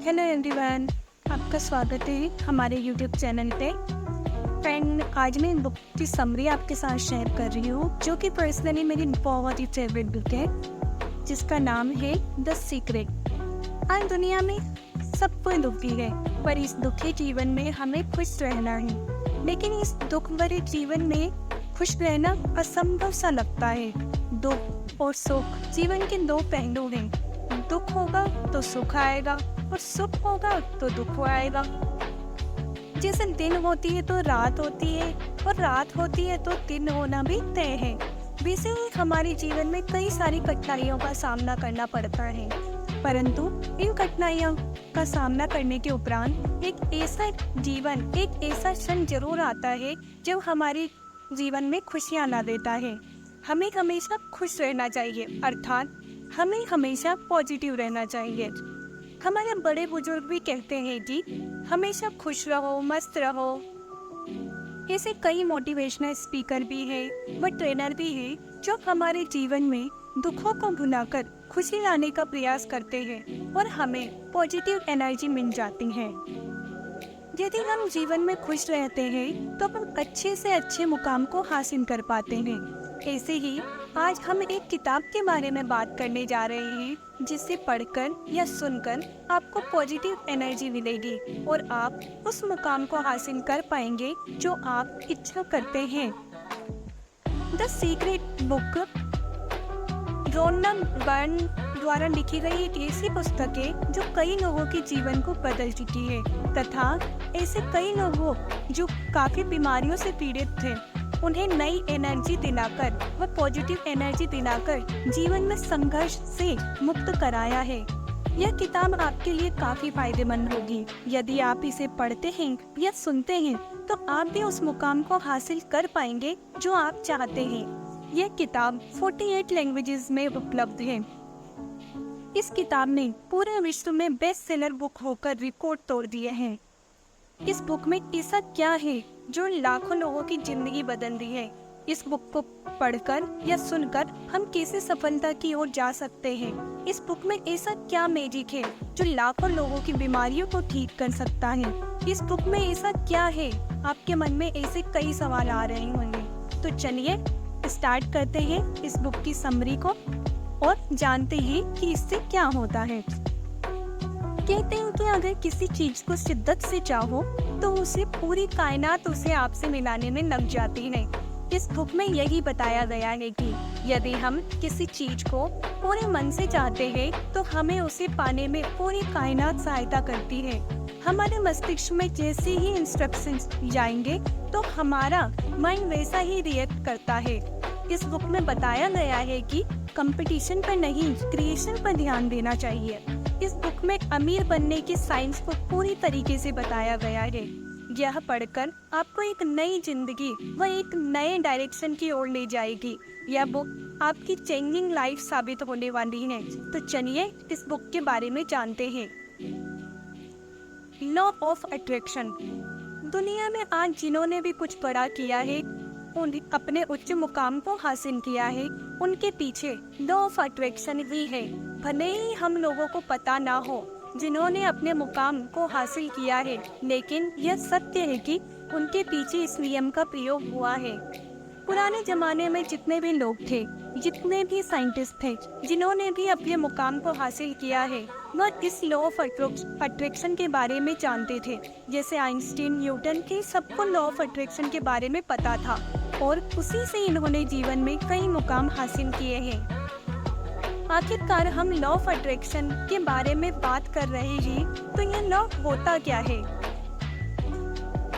Hello everyone, आपका स्वागत है हमारे यूट्यूब चैनल पे। फ्रेंड, आज मैं बुक की समरी आपके साथ शेयर कर रही हूँ, जो कि पर्सनली मेरी बहुत ही फेवरेट बुक है, जिसका नाम है द सीक्रेट। आज दुनिया में सब कोई दुखी है, पर इस दुखी जीवन में हमें खुश रहना है। लेकिन इस दुख भरे जीवन में खुश रहना असंभव सा लगता है। दुख और सुख जीवन के दो पहलू हैं। दुख होगा तो सुख आएगा और सुख होगा तो दुख आएगा। जैसे दिन होती है तो रात होती है और रात होती है तो दिन होना भी तय है। वैसे ही हमारे जीवन में कई सारी कठिनाइयों का सामना करना पड़ता है, परंतु इन कठिनाइयों का सामना करने के उपरांत एक ऐसा क्षण जरूर आता है जब हमारे जीवन में खुशियां ला देता है। हमें हमेशा खुश रहना चाहिए, अर्थात हमें हमेशा पॉजिटिव रहना चाहिए। हमारे बड़े बुजुर्ग भी कहते हैं कि हमेशा खुश रहो, मस्त रहो। ऐसे कई मोटिवेशनल स्पीकर भी हैं, व ट्रेनर भी हैं, जो हमारे जीवन में दुखों को भुलाकर खुशी लाने का प्रयास करते हैं और हमें पॉजिटिव एनर्जी मिल जाती है। यदि हम जीवन में खुश रहते हैं तो हम अच्छे से अच्छे मुकाम को हासिल कर पाते हैं। ऐसे ही आज हम एक किताब के बारे में बात करने जा रहे हैं, जिसे पढ़कर या सुनकर आपको पॉजिटिव एनर्जी मिलेगी और आप उस मुकाम को हासिल कर पाएंगे जो आप इच्छा करते हैं। The secret book Ronan burn द्वारा लिखी गई एक ऐसी पुस्तक है जो कई लोगों के जीवन को बदल चुकी है, तथा ऐसे कई लोगों जो काफी बीमारियों से पीड़ित थे, उन्हें नई एनर्जी दिलाकर व पॉजिटिव एनर्जी दिलाकर जीवन में संघर्ष से मुक्त कराया है। यह किताब आपके लिए काफी फायदेमंद होगी। यदि आप इसे पढ़ते हैं या सुनते हैं तो आप भी उस मुकाम को हासिल कर पाएंगे जो आप चाहते हैं। यह किताब 48 लैंग्वेजेस में उपलब्ध है। इस किताब ने पूरे विश्व में बेस्ट सेलर बुक होकर रिकॉर्ड तोड़ दिए हैं। इस बुक में ऐसा क्या है जो लाखों लोगों की जिंदगी बदल दी है? इस बुक को पढ़कर या सुनकर हम कैसे सफलता की ओर जा सकते हैं? इस बुक में ऐसा क्या मैजिक है जो लाखों लोगों की बीमारियों को ठीक कर सकता है? इस बुक में ऐसा क्या है? आपके मन में ऐसे कई सवाल आ रहे होंगे। तो चलिए स्टार्ट करते हैं इस बुक की समरी को और जानते हैं कि इससे क्या होता है। कहते हैं कि अगर किसी चीज को शिद्दत से चाहो तो उसे पूरी कायनात उसे आपसे मिलाने में लग जाती है। इस बुक में यही बताया गया है कि यदि हम किसी चीज को पूरे मन से चाहते हैं तो हमें उसे पाने में पूरी कायनात सहायता करती है। हमारे मस्तिष्क में जैसे ही इंस्ट्रक्शंस जाएंगे तो हमारा माइंड वैसा ही रिएक्ट करता है। इस बुक में बताया गया है कि कंपटीशन पर नहीं, क्रिएशन पर ध्यान देना चाहिए। इस बुक में अमीर बनने की साइंस को पूरी तरीके से बताया गया है। यह पढ़कर आपको एक नई जिंदगी व एक नए डायरेक्शन की ओर ले जाएगी। यह बुक आपकी चेंजिंग लाइफ साबित होने वाली है। तो चलिए इस बुक के बारे में जानते हैं। Law of attraction. दुनिया में आज जिन्होंने भी कुछ बड़ा किया है, अपने उच्च मुकाम को हासिल किया है, उनके पीछे लॉ ऑफ अट्रैक्शन ही है। भले ही हम लोगों को पता ना हो जिन्होंने अपने मुकाम को हासिल किया है, लेकिन यह सत्य है कि उनके पीछे इस नियम का प्रयोग हुआ है। पुराने जमाने में जितने भी लोग थे, जितने भी साइंटिस्ट थे, जिन्होंने भी अपने मुकाम को हासिल किया है, वह इस लॉ ऑफ अट्रैक्शन के बारे में जानते थे। जैसे आइंस्टीन, न्यूटन के, सबको लॉ ऑफ अट्रैक्शन के बारे में पता था और उसी से इन्होंने जीवन में कई मुकाम हासिल किए हैं। आखिरकार हम लॉ ऑफ अट्रैक्शन के बारे में बात कर रहे हैं, तो यह लॉ होता क्या है?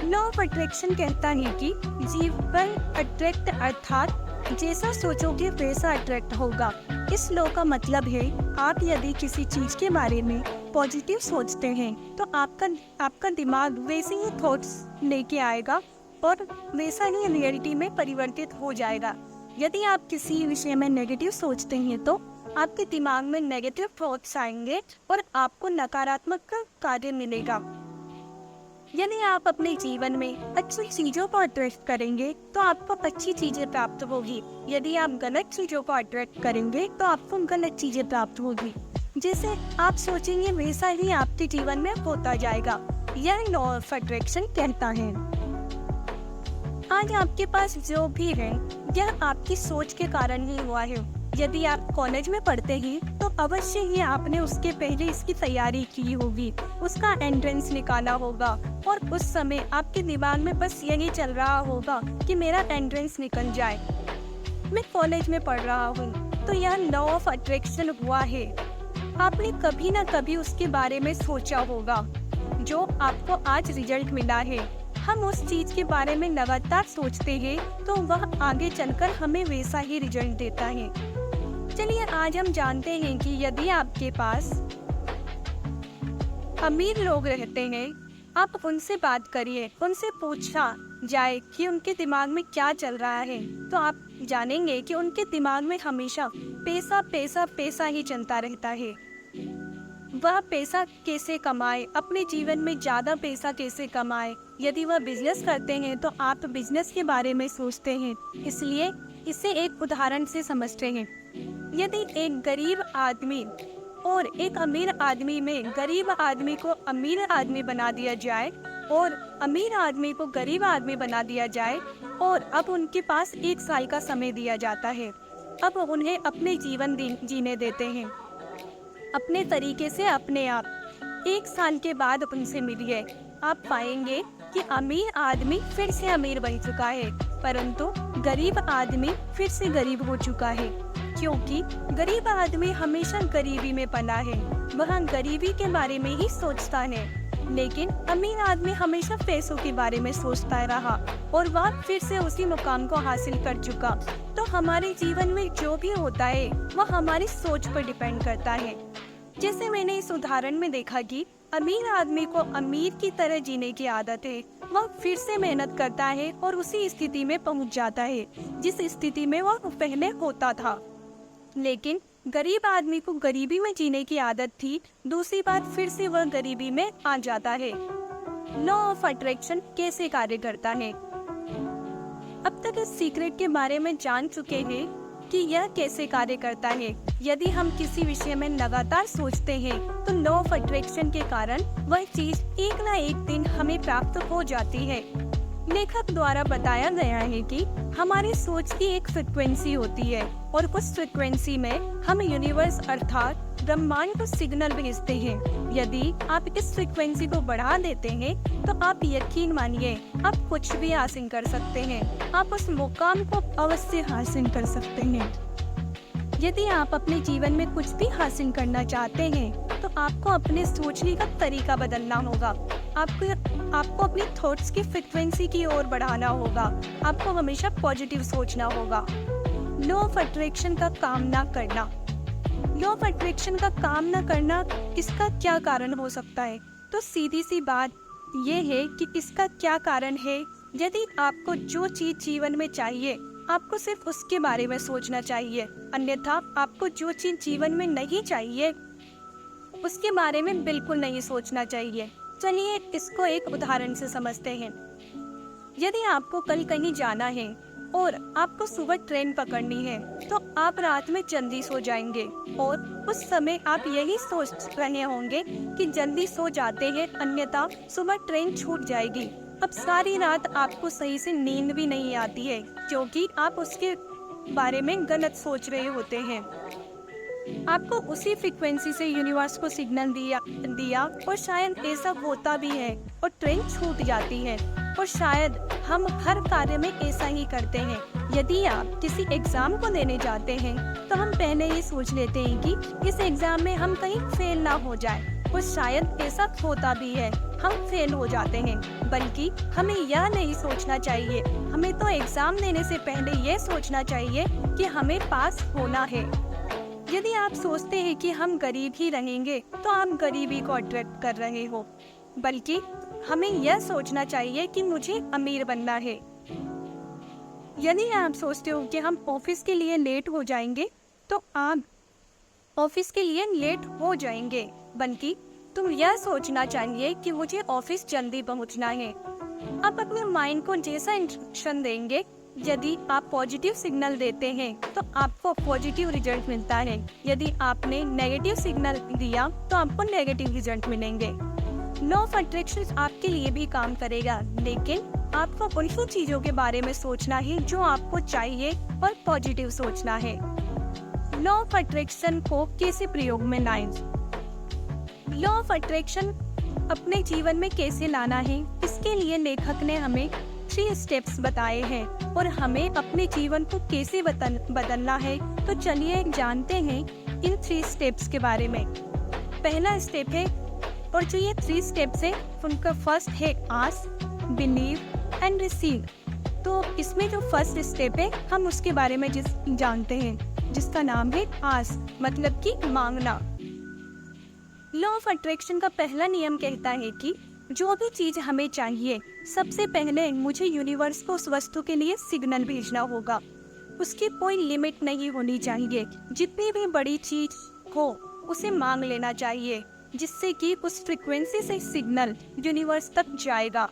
लॉ ऑफ अट्रैक्शन कहता है कि जीवन अट्रैक्ट, अर्थात जैसा सोचोगे वैसा अट्रैक्ट होगा। इस लॉ का मतलब है आप यदि किसी चीज के बारे में पॉजिटिव सोचते हैं तो आपका दिमाग वैसे ही थॉट्स लेके आएगा और वैसा ही रियलिटी में परिवर्तित हो जाएगा। यदि आप किसी विषय में नेगेटिव सोचते हैं तो आपके दिमाग में नेगेटिव थॉट्स आएंगे और आपको नकारात्मक कार्य मिलेगा। यदि आप अपने जीवन में अच्छी चीजों को अट्रैक्ट करेंगे तो आपको अच्छी चीजें प्राप्त होगी। यदि आप गलत चीजों को अट्रैक्ट करेंगे तो आपको गलत चीजें प्राप्त होगी। जैसे आप सोचेंगे वैसा ही आपके जीवन में होता जाएगा। यह लॉ ऑफ अट्रैक्शन कहता है। आज आपके पास जो भी है यह आपकी सोच के कारण ही हुआ है। यदि आप कॉलेज में पढ़ते हैं तो अवश्य ही आपने उसके पहले इसकी तैयारी की होगी, उसका एंट्रेंस निकाला होगा और उस समय आपके दिमाग में बस यही चल रहा होगा कि मेरा एंट्रेंस निकल जाए, मैं कॉलेज में पढ़ रहा हूँ। तो यह लॉ ऑफ अट्रैक्शन हुआ है। आपने कभी ना कभी उसके बारे में सोचा होगा जो आपको आज रिजल्ट मिला है। हम उस चीज के बारे में लगातार सोचते हैं तो वह आगे चलकर हमें वैसा ही रिजल्ट देता है। चलिए आज हम जानते हैं कि यदि आपके पास अमीर लोग रहते हैं, आप उनसे बात करिए, उनसे पूछा जाए कि उनके दिमाग में क्या चल रहा है, तो आप जानेंगे कि उनके दिमाग में हमेशा पैसा पैसा पैसा ही चलता रहता है। वह पैसा कैसे कमाए, अपने जीवन में ज्यादा पैसा कैसे कमाए। यदि वह बिजनेस करते हैं तो आप बिजनेस के बारे में सोचते हैं, इसलिए इसे एक उदाहरण से समझते हैं। यदि एक गरीब आदमी और एक अमीर आदमी में गरीब आदमी को अमीर आदमी बना दिया जाए और अमीर आदमी को गरीब आदमी बना दिया जाए और अब उनके पास 1 साल का समय दिया जाता है। अब उन्हें अपने जीवन जीने देते हैं अपने तरीके से अपने आप। 1 साल के बाद उनसे मिलिए, आप पाएंगे कि अमीर आदमी फिर से अमीर बन चुका है, परंतु गरीब आदमी फिर से गरीब हो चुका है, क्योंकि गरीब आदमी हमेशा गरीबी में पला है, वह गरीबी के बारे में ही सोचता है। लेकिन अमीर आदमी हमेशा पैसों के बारे में सोचता रहा और वह फिर से उसी मुकाम को हासिल कर चुका। तो हमारे जीवन में जो भी होता है वह हमारी सोच पर डिपेंड करता है। जैसे मैंने इस उदाहरण में देखा कि अमीर आदमी को अमीर की तरह जीने की आदत है, वह फिर से मेहनत करता है और उसी स्थिति में पहुंच जाता है जिस स्थिति में वह पहले होता था। लेकिन गरीब आदमी को गरीबी में जीने की आदत थी, दूसरी बार फिर से वह गरीबी में आ जाता है। लॉ ऑफ अट्रैक्शन कैसे कार्य करता है? अब तक इस सीक्रेट के बारे में जान चुके हैं कि यह कैसे कार्य करता है। यदि हम किसी विषय में लगातार सोचते हैं तो लॉ ऑफ अट्रैक्शन के कारण वह चीज एक ना एक दिन हमें प्राप्त हो जाती है। लेखक द्वारा बताया गया है कि हमारी सोच की एक फ्रिक्वेंसी होती है और उस फ्रिक्वेंसी में हम यूनिवर्स अर्थात ब्रह्मांड को सिग्नल भेजते हैं। यदि आप इस फ्रिक्वेंसी को बढ़ा देते हैं तो आप यकीन मानिए आप कुछ भी हासिल कर सकते हैं, आप उस मुकाम को अवश्य हासिल कर सकते हैं। यदि आप अपने जीवन में कुछ भी हासिल करना चाहते हैं तो आपको अपने सोचने का तरीका बदलना होगा। आपको अपनी थॉट्स की फ्रिक्वेंसी की ओर बढ़ाना होगा। आपको हमेशा पॉजिटिव सोचना होगा। लॉ ऑफ अट्रैक्शन का काम ना करना। लॉ ऑफ अट्रैक्शन का काम ना करना, इसका क्या कारण हो सकता है? तो सीधी सी बात ये है कि इसका क्या कारण है। यदि आपको जो चीज जीवन में चाहिए आपको सिर्फ उसके बारे में सोचना चाहिए, अन्यथा आपको जो चीज जीवन में नहीं चाहिए उसके बारे में बिल्कुल नहीं सोचना चाहिए। चलिए इसको एक उदाहरण से समझते हैं। यदि आपको कल कहीं जाना है और आपको सुबह ट्रेन पकड़नी है तो आप रात में जल्दी सो जाएंगे और उस समय आप यही सोच रहे होंगे कि जल्दी सो जाते हैं, अन्यथा सुबह ट्रेन छूट जाएगी। अब सारी रात आपको सही से नींद भी नहीं आती है क्योंकि आप उसके बारे में गलत सोच रहे होते हैं। आपको उसी फ्रीक्वेंसी से यूनिवर्स को सिग्नल दिया और शायद ऐसा होता भी है और ट्रेन छूट जाती है। और शायद हम हर कार्य में ऐसा ही करते हैं। यदि आप किसी एग्जाम को देने जाते हैं तो हम पहले ही सोच लेते हैं कि इस एग्जाम में हम कहीं फेल ना हो जाए, और शायद ऐसा होता भी है, हम फेल हो जाते हैं। बल्कि हमें यह नहीं सोचना चाहिए, हमें तो एग्जाम देने से पहले यह सोचना चाहिए कि हमें पास होना है। यदि आप सोचते हैं कि हम गरीब ही रहेंगे तो आप गरीबी को अट्रैक्ट कर रहे हो, बल्कि हमें यह सोचना चाहिए कि मुझे अमीर बनना है। यदि आप सोचते हो कि हम ऑफिस के लिए लेट हो जाएंगे तो आप ऑफिस के लिए लेट हो जाएंगे, बल्कि तुम यह सोचना चाहिए कि मुझे ऑफिस जल्दी पहुंचना है। आप अपने माइंड को जैसा इंस्ट्रक्शन देंगे यदि आप पॉजिटिव सिग्नल देते हैं तो आपको पॉजिटिव रिजल्ट मिलता है। यदि आपने नेगेटिव सिग्नल दिया तो आपको नेगेटिव रिजल्ट मिलेंगे। लॉ ऑफ अट्रैक्शन आपके लिए भी काम करेगा, लेकिन आपको उन चीजों के बारे में सोचना है जो आपको चाहिए और पॉजिटिव सोचना है। लॉ ऑफ अट्रैक्शन को कैसे प्रयोग में लाएं? लॉ ऑफ अट्रैक्शन अपने जीवन में कैसे लाना है, इसके लिए लेखक ने हमें 3 स्टेप्स बताए हैं और हमें अपने जीवन को कैसे बदलना है। तो चलिए जानते हैं इन 3 स्टेप्स के बारे में। पहला स्टेप है, और जो ये 3 स्टेप्स है उनका फर्स्ट है आस्क, बिलीव एंड रिसीव। तो इसमें जो फर्स्ट स्टेप है हम उसके बारे में जानते हैं, जिसका नाम है आस्क, मतलब कि मांगना। लॉ ऑफ अट्रैक्शन का पहला नियम कहता है कि जो भी चीज हमें चाहिए, सबसे पहले मुझे यूनिवर्स को उस वस्तु के लिए सिग्नल भेजना होगा। उसकी कोई लिमिट नहीं होनी चाहिए। जितनी भी बड़ी चीज हो उसे मांग लेना चाहिए, जिससे कि उस फ्रीक्वेंसी से सिग्नल यूनिवर्स तक जाएगा।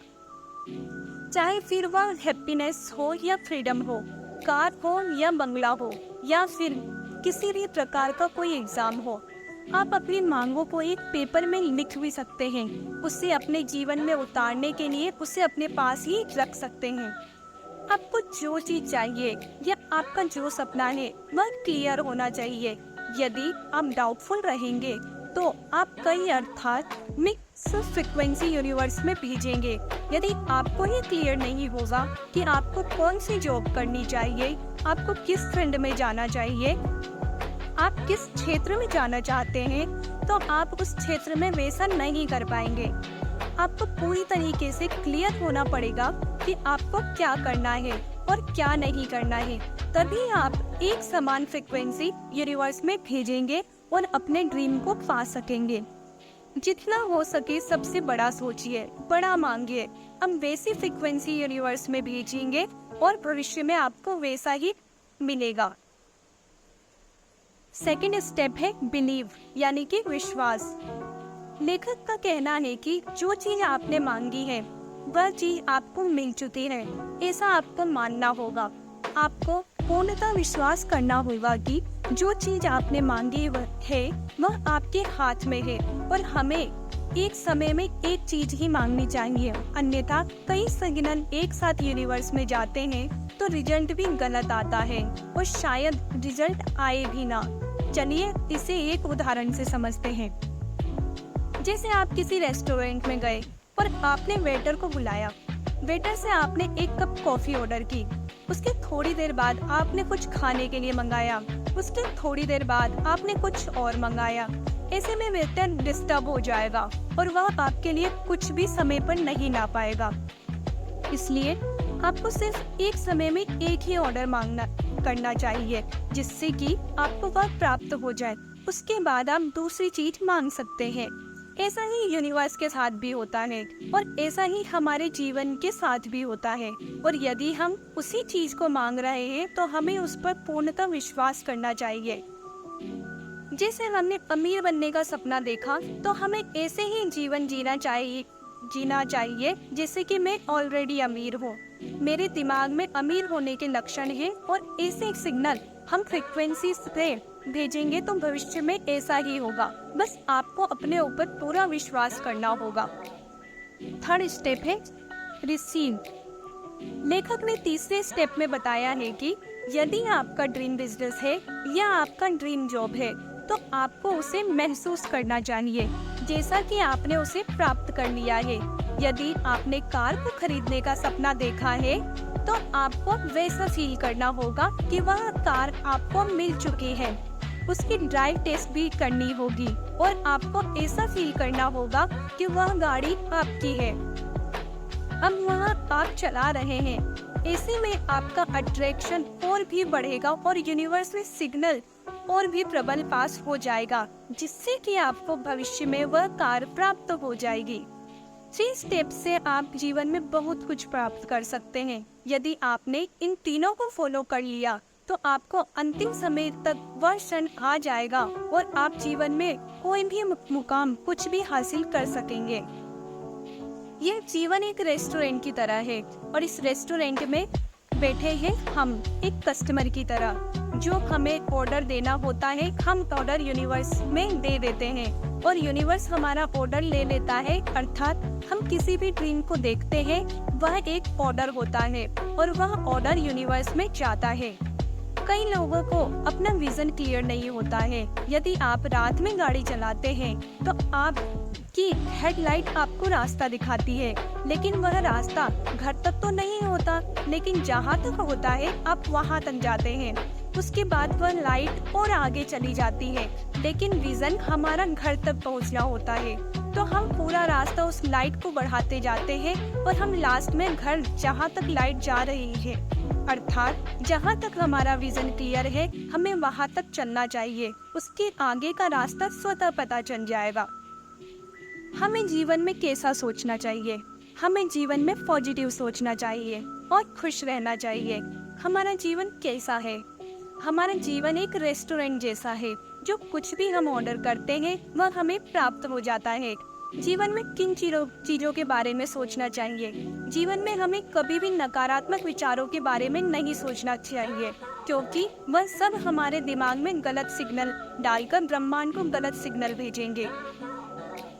चाहे फिर वह हैप्पीनेस हो या फ्रीडम हो, कार हो या बंगला हो, या फिर किसी भी प्रकार का कोई एग्जाम हो, आप अपनी मांगों को एक पेपर में लिख भी सकते हैं। उसे अपने जीवन में उतारने के लिए उसे अपने पास ही रख सकते हैं। आपको जो चीज चाहिए या आपका जो सपना है वह क्लियर होना चाहिए। यदि आप डाउटफुल रहेंगे तो आप कई अर्थात मिक्स फ्रीक्वेंसी यूनिवर्स में भेजेंगे। यदि आपको ये क्लियर नहीं होगा कि आपको कौन सी जॉब करनी चाहिए, आपको किस फील्ड में जाना चाहिए, आप किस क्षेत्र में जाना चाहते हैं, तो आप उस क्षेत्र में वैसा नहीं कर पाएंगे। आपको पूरी तरीके से क्लियर होना पड़ेगा कि आपको क्या करना है और क्या नहीं करना है। तभी आप एक समान फ्रीक्वेंसी यूनिवर्स में भेजेंगे और अपने ड्रीम को पा सकेंगे। जितना हो सके सबसे बड़ा सोचिए, बड़ा मांगिए। हम वैसी फ्रीक्वेंसी यूनिवर्स में भेजेंगे और भविष्य में आपको वैसा ही मिलेगा। सेकंड स्टेप है बिलीव, यानी कि विश्वास। लेखक का कहना है कि जो चीज आपने मांगी है वह चीज आपको मिल चुकी है, ऐसा आपको मानना होगा। आपको पूर्णतः विश्वास करना होगा कि जो चीज आपने मांगी है वह आपके हाथ में है, और हमें एक समय में एक चीज ही मांगनी चाहिए। अन्यथा कई सिग्नल एक साथ यूनिवर्स में जाते हैं तो रिजल्ट भी गलत आता है और शायद रिजल्ट आए भी ना। चलिए इसे एक उदाहरण से समझते हैं। जैसे आप किसी रेस्टोरेंट में गए और आपने वेटर को बुलाया। वेटर से आपने एक कप कॉफी ऑर्डर की। उसके थोड़ी देर बाद आपने कुछ खाने के लिए मंगाया। उसके थोड़ी देर बाद आपने कुछ और मंगाया। ऐसे में वेटर डिस्टर्ब हो जाएगा और वह आपके लिए कुछ भी समय पर नहीं ला पाएगा। इसलिए आपको सिर्फ एक समय में एक ही ऑर्डर करना चाहिए, जिससे कि आपको वह प्राप्त हो जाए। उसके बाद आप दूसरी चीज मांग सकते हैं। ऐसा ही यूनिवर्स के साथ भी होता है और ऐसा ही हमारे जीवन के साथ भी होता है। और यदि हम उसी चीज को मांग रहे हैं तो हमें उस पर पूर्णतः विश्वास करना चाहिए। जैसे हमने अमीर बनने का सपना देखा तो हमें ऐसे ही जीवन जीना चाहिए जैसे कि मैं ऑलरेडी अमीर हूँ। मेरे दिमाग में अमीर होने के लक्षण हैं और ऐसे सिग्नल हम फ्रीक्वेंसी से भेजेंगे तो भविष्य में ऐसा ही होगा। बस आपको अपने ऊपर पूरा विश्वास करना होगा। थर्ड स्टेप है रिसीव। लेखक ने तीसरे स्टेप में बताया है कि यदि आपका ड्रीम बिजनेस है या आपका ड्रीम जॉब है तो आपको उसे महसूस करना चाहिए जैसा कि आपने उसे प्राप्त कर लिया है। यदि आपने कार को खरीदने का सपना देखा है तो आपको वैसा फील करना होगा कि वह कार आपको मिल चुकी है। उसकी ड्राइव टेस्ट भी करनी होगी और आपको ऐसा फील करना होगा कि वह गाड़ी आपकी है। अब वह आप चला रहे हैं। ऐसे में आपका अट्रैक्शन और भी बढ़ेगा और यूनिवर्स में सिग्नल और भी प्रबल पास हो जाएगा, जिससे कि आपको भविष्य में वह कार प्राप्त हो जाएगी। 3 स्टेप से आप जीवन में बहुत कुछ प्राप्त कर सकते हैं। यदि आपने इन तीनों को फॉलो कर लिया तो आपको अंतिम समय तक वह क्षण आ जाएगा और आप जीवन में कोई भी मुकाम कुछ भी हासिल कर सकेंगे। यह जीवन एक रेस्टोरेंट की तरह है और इस रेस्टोरेंट में बैठे हैं हम एक कस्टमर की तरह, जो हमें ऑर्डर देना होता है हम ऑर्डर यूनिवर्स में दे देते हैं और यूनिवर्स हमारा ऑर्डर ले लेता है। अर्थात हम किसी भी ड्रीम को देखते हैं, वह एक ऑर्डर होता है और वह ऑर्डर यूनिवर्स में जाता है। कई लोगों को अपना विजन क्लियर नहीं होता है। यदि आप रात में गाड़ी चलाते हैं तो आपकी हेडलाइट आपको रास्ता दिखाती है, लेकिन वह रास्ता घर तक तो नहीं होता, लेकिन जहाँ तक होता है आप वहाँ तक जाते हैं। उसके बाद वह लाइट और आगे चली जाती है, लेकिन विजन हमारा घर तक पहुँचना होता है। तो हम पूरा रास्ता उस लाइट को बढ़ाते जाते हैं और हम लास्ट में घर जहाँ तक लाइट जा रही है, अर्थात जहाँ तक हमारा विजन क्लियर है, हमें वहाँ तक चलना चाहिए। उसके आगे का रास्ता स्वतः पता चल जाएगा। हमें जीवन में कैसा सोचना चाहिए? हमें जीवन में पॉजिटिव सोचना चाहिए और खुश रहना चाहिए। हमारा जीवन कैसा है? हमारा जीवन एक रेस्टोरेंट जैसा है, जो कुछ भी हम ऑर्डर करते हैं वह हमें प्राप्त हो जाता है। जीवन में किन चीजों के बारे में सोचना चाहिए? जीवन में हमें कभी भी नकारात्मक विचारों के बारे में नहीं सोचना चाहिए, क्योंकि वह सब हमारे दिमाग में गलत सिग्नल डालकर ब्रह्मांड को गलत सिग्नल भेजेंगे।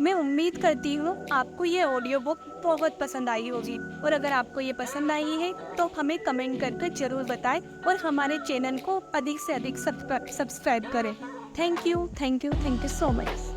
मैं उम्मीद करती हूँ आपको ये ऑडियो बुक बहुत पसंद आई होगी, और अगर आपको ये पसंद आई है तो हमें कमेंट करके जरूर बताएं और हमारे चैनल को अधिक से अधिक सब्सक्राइब करें। Thank you so much.